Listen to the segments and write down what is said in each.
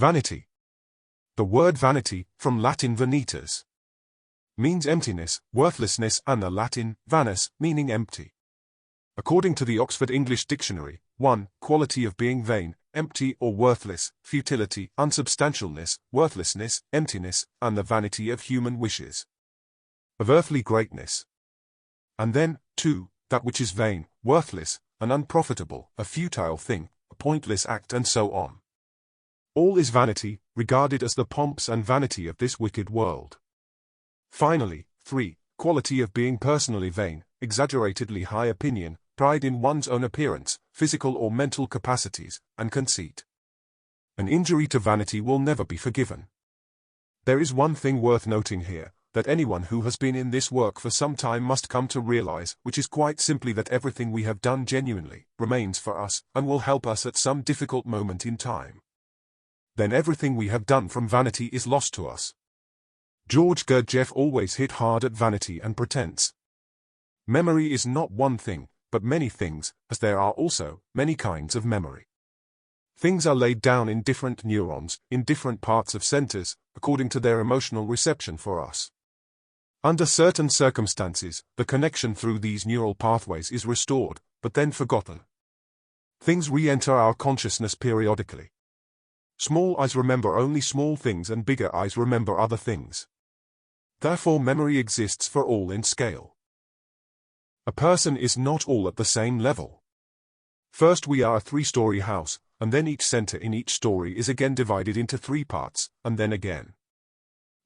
Vanity. The word vanity, from Latin vanitas, means emptiness, worthlessness, and the Latin vanus, meaning empty. According to the Oxford English Dictionary, 1. Quality of being vain, empty or worthless, futility, unsubstantialness, worthlessness, emptiness, and the vanity of human wishes, of earthly greatness. And then, 2. That which is vain, worthless, and unprofitable, a futile thing, a pointless act, and so on. All is vanity, regarded as the pomps and vanity of this wicked world. Finally, 3. Quality of being personally vain, exaggeratedly high opinion, pride in one's own appearance, physical or mental capacities, and conceit. An injury to vanity will never be forgiven. There is one thing worth noting here, that anyone who has been in this work for some time must come to realize, which is quite simply that everything we have done genuinely remains for us, and will help us at some difficult moment in time. Then everything we have done from vanity is lost to us. George Gurdjieff always hit hard at vanity and pretense. Memory is not one thing, but many things, as there are also many kinds of memory. Things are laid down in different neurons, in different parts of centers, according to their emotional reception for us. Under certain circumstances, the connection through these neural pathways is restored, but then forgotten. Things re-enter our consciousness periodically. Small eyes remember only small things and bigger eyes remember other things. Therefore memory exists for all in scale. A person is not all at the same level. First we are a 3-story house, and then each center in each story is again divided into 3 parts, and then again.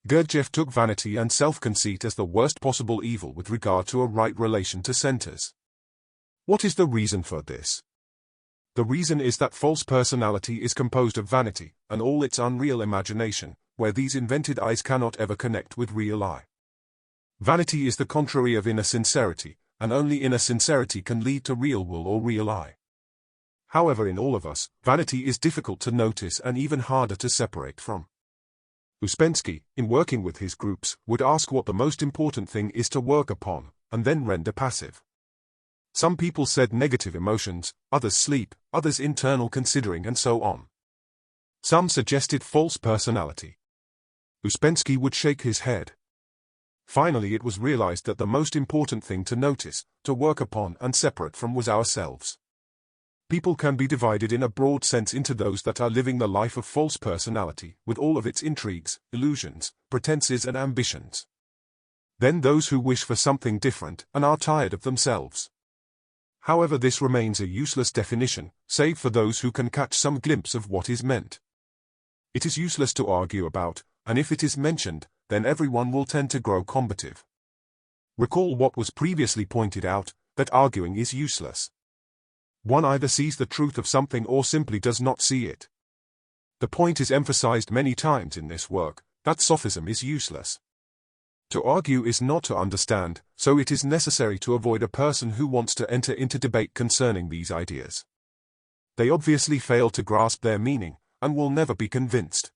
Gurdjieff took vanity and self-conceit as the worst possible evil with regard to a right relation to centers. What is the reason for this? The reason is that false personality is composed of vanity, and all its unreal imagination, where these invented eyes cannot ever connect with real eye. Vanity is the contrary of inner sincerity, and only inner sincerity can lead to real will or real eye. However, in all of us, vanity is difficult to notice and even harder to separate from. Ouspensky, in working with his groups, would ask what the most important thing is to work upon, and then render passive. Some people said negative emotions, others sleep, others internal considering, and so on. Some suggested false personality. Ouspensky would shake his head. Finally it was realized that the most important thing to notice, to work upon and separate from was ourselves. People can be divided in a broad sense into those that are living the life of false personality, with all of its intrigues, illusions, pretenses and ambitions. Then those who wish for something different, and are tired of themselves. However, this remains a useless definition, save for those who can catch some glimpse of what is meant. It is useless to argue about, and if it is mentioned, then everyone will tend to grow combative. Recall what was previously pointed out, that arguing is useless. One either sees the truth of something or simply does not see it. The point is emphasized many times in this work, that sophism is useless. To argue is not to understand, so it is necessary to avoid a person who wants to enter into debate concerning these ideas. They obviously fail to grasp their meaning, and will never be convinced.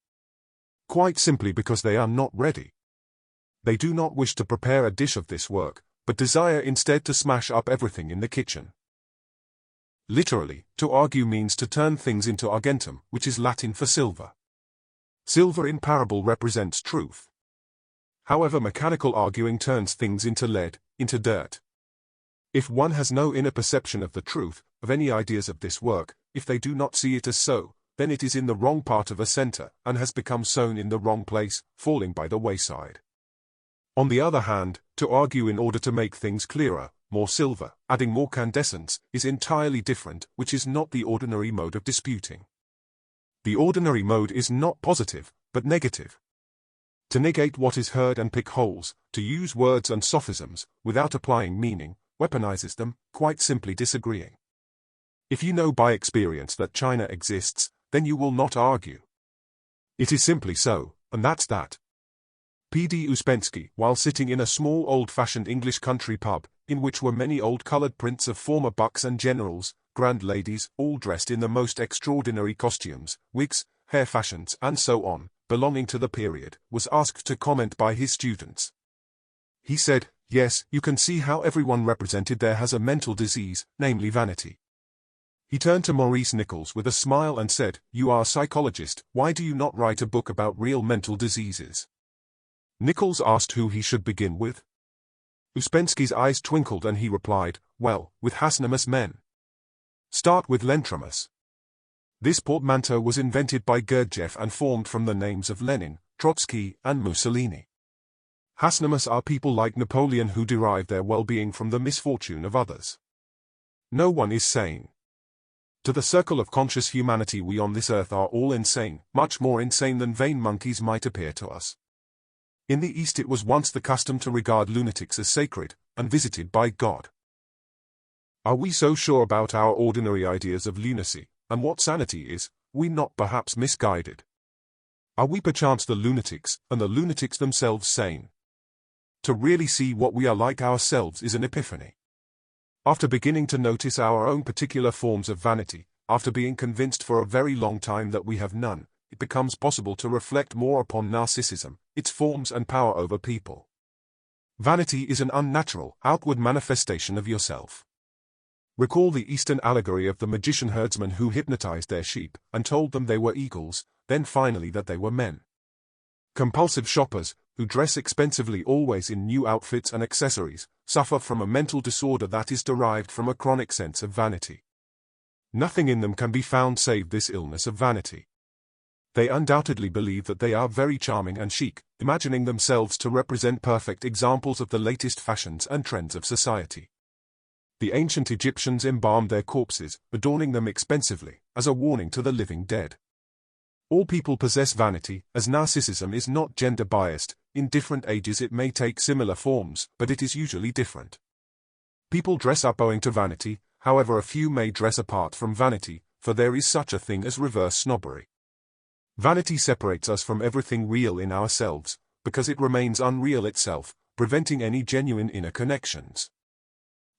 Quite simply because they are not ready. They do not wish to prepare a dish of this work, but desire instead to smash up everything in the kitchen. Literally, to argue means to turn things into argentum, which is Latin for silver. Silver in parable represents truth. However, mechanical arguing turns things into lead, into dirt. If one has no inner perception of the truth, of any ideas of this work, if they do not see it as so, then it is in the wrong part of a center, and has become sown in the wrong place, falling by the wayside. On the other hand, to argue in order to make things clearer, more silver, adding more candescence, is entirely different, which is not the ordinary mode of disputing. The ordinary mode is not positive, but negative. To negate what is heard and pick holes, to use words and sophisms, without applying meaning, weaponizes them, quite simply disagreeing. If you know by experience that China exists, then you will not argue. It is simply so, and that's that. P.D. Ouspensky, while sitting in a small old-fashioned English country pub, in which were many old coloured prints of former bucks and generals, grand ladies, all dressed in the most extraordinary costumes, wigs, hair fashions, and so on, belonging to the period, was asked to comment by his students. He said, "Yes, you can see how everyone represented there has a mental disease, namely vanity. He turned to Maurice Nichols with a smile and said, "You are a psychologist, why do you not write a book about real mental diseases?" Nichols asked who he should begin with. Ouspensky's eyes twinkled and he replied, "Well, with Hasnamus men. Start with Lentramus." This portmanteau was invented by Gurdjieff and formed from the names of Lenin, Trotsky, and Mussolini. Hasnamus are people like Napoleon who derive their well-being from the misfortune of others. No one is sane. To the circle of conscious humanity, we on this earth are all insane, much more insane than vain monkeys might appear to us. In the East it was once the custom to regard lunatics as sacred, and visited by God. Are we so sure about our ordinary ideas of lunacy, and what sanity is, we not perhaps misguided? Are we perchance the lunatics, and the lunatics themselves sane? To really see what we are like ourselves is an epiphany. After beginning to notice our own particular forms of vanity, after being convinced for a very long time that we have none, it becomes possible to reflect more upon narcissism, its forms and power over people. Vanity is an unnatural, outward manifestation of yourself. Recall the Eastern allegory of the magician herdsman who hypnotized their sheep, and told them they were eagles, then finally that they were men. Compulsive shoppers, who dress expensively always in new outfits and accessories, suffer from a mental disorder that is derived from a chronic sense of vanity. Nothing in them can be found save this illness of vanity. They undoubtedly believe that they are very charming and chic, imagining themselves to represent perfect examples of the latest fashions and trends of society. The ancient Egyptians embalmed their corpses, adorning them expensively, as a warning to the living dead. All people possess vanity, as narcissism is not gender-biased. In different ages it may take similar forms, but it is usually different. People dress up owing to vanity, however a few may dress apart from vanity, for there is such a thing as reverse snobbery. Vanity separates us from everything real in ourselves, because it remains unreal itself, preventing any genuine inner connections.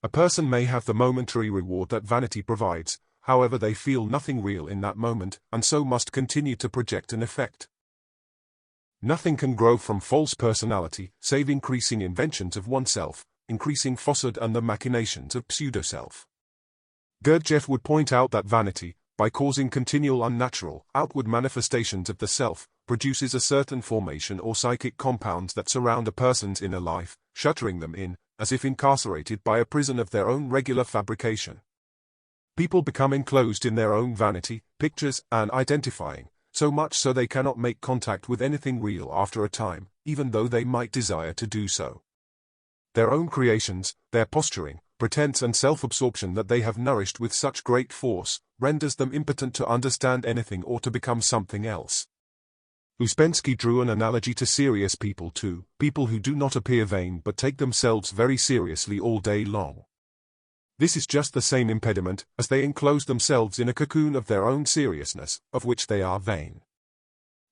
A person may have the momentary reward that vanity provides, however they feel nothing real in that moment, and so must continue to project an effect. Nothing can grow from false personality, save increasing inventions of oneself, increasing falsehood and the machinations of pseudo-self. Gurdjieff would point out that vanity, by causing continual unnatural, outward manifestations of the self, produces a certain formation or psychic compounds that surround a person's inner life, shuttering them in, as if incarcerated by a prison of their own regular fabrication. People become enclosed in their own vanity, pictures, and identifying, so much so they cannot make contact with anything real after a time, even though they might desire to do so. Their own creations, their posturing, pretense and self-absorption that they have nourished with such great force, renders them impotent to understand anything or to become something else. Ouspensky drew an analogy to serious people too, people who do not appear vain but take themselves very seriously all day long. This is just the same impediment, as they enclose themselves in a cocoon of their own seriousness, of which they are vain.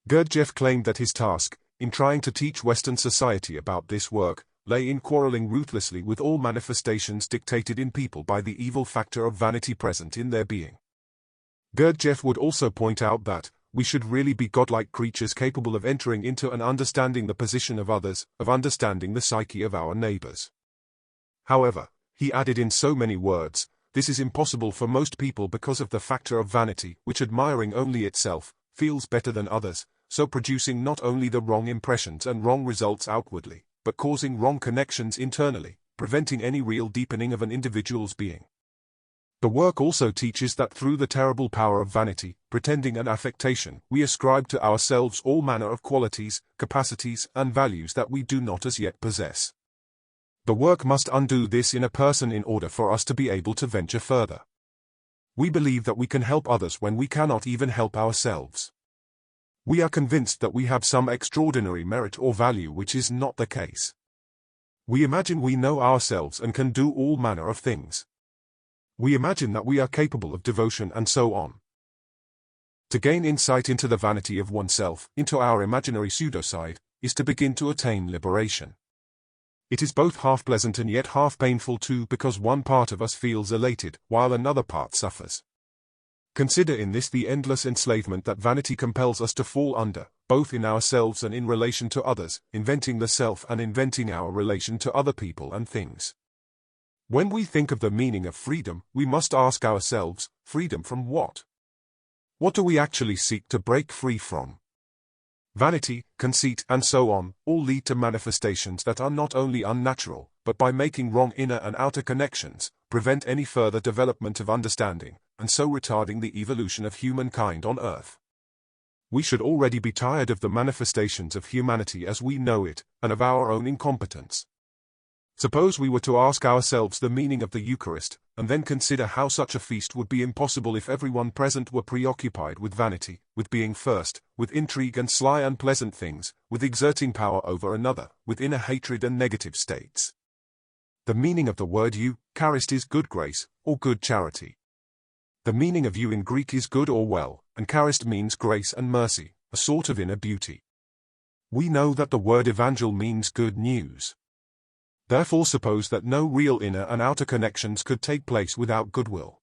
Gurdjieff claimed that his task, in trying to teach Western society about this work, lay in quarreling ruthlessly with all manifestations dictated in people by the evil factor of vanity present in their being. Gurdjieff would also point out that, we should really be godlike creatures capable of entering into and understanding the position of others, of understanding the psyche of our neighbors. However, he added in so many words, this is impossible for most people because of the factor of vanity, which admiring only itself, feels better than others, so producing not only the wrong impressions and wrong results outwardly, but causing wrong connections internally, preventing any real deepening of an individual's being. The work also teaches that through the terrible power of vanity, pretending and affectation, we ascribe to ourselves all manner of qualities, capacities, and values that we do not as yet possess. The work must undo this in a person in order for us to be able to venture further. We believe that we can help others when we cannot even help ourselves. We are convinced that we have some extraordinary merit or value which is not the case. We imagine we know ourselves and can do all manner of things. We imagine that we are capable of devotion and so on. To gain insight into the vanity of oneself, into our imaginary pseudoside, is to begin to attain liberation. It is both half pleasant and yet half painful too, because one part of us feels elated, while another part suffers. Consider in this the endless enslavement that vanity compels us to fall under, both in ourselves and in relation to others, inventing the self and inventing our relation to other people and things. When we think of the meaning of freedom, we must ask ourselves, freedom from what? What do we actually seek to break free from? Vanity, conceit, and so on, all lead to manifestations that are not only unnatural, but by making wrong inner and outer connections, prevent any further development of understanding, and so retarding the evolution of humankind on Earth. We should already be tired of the manifestations of humanity as we know it, and of our own incompetence. Suppose we were to ask ourselves the meaning of the Eucharist, and then consider how such a feast would be impossible if everyone present were preoccupied with vanity, with being first, with intrigue and sly unpleasant things, with exerting power over another, with inner hatred and negative states. The meaning of the word Eucharist is good grace, or good charity. The meaning of in Greek is good or well, and Charist means grace and mercy, a sort of inner beauty. We know that the word evangel means good news. Therefore suppose that no real inner and outer connections could take place without goodwill.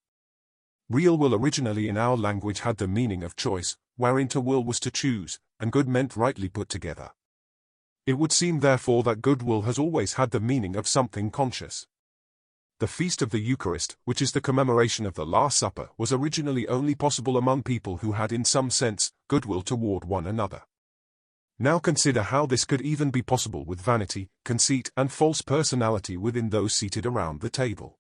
Real will originally in our language had the meaning of choice, wherein to will was to choose, and good meant rightly put together. It would seem therefore that goodwill has always had the meaning of something conscious. The feast of the Eucharist, which is the commemoration of the Last Supper, was originally only possible among people who had in some sense, goodwill toward one another. Now consider how this could even be possible with vanity, conceit, and false personality within those seated around the table.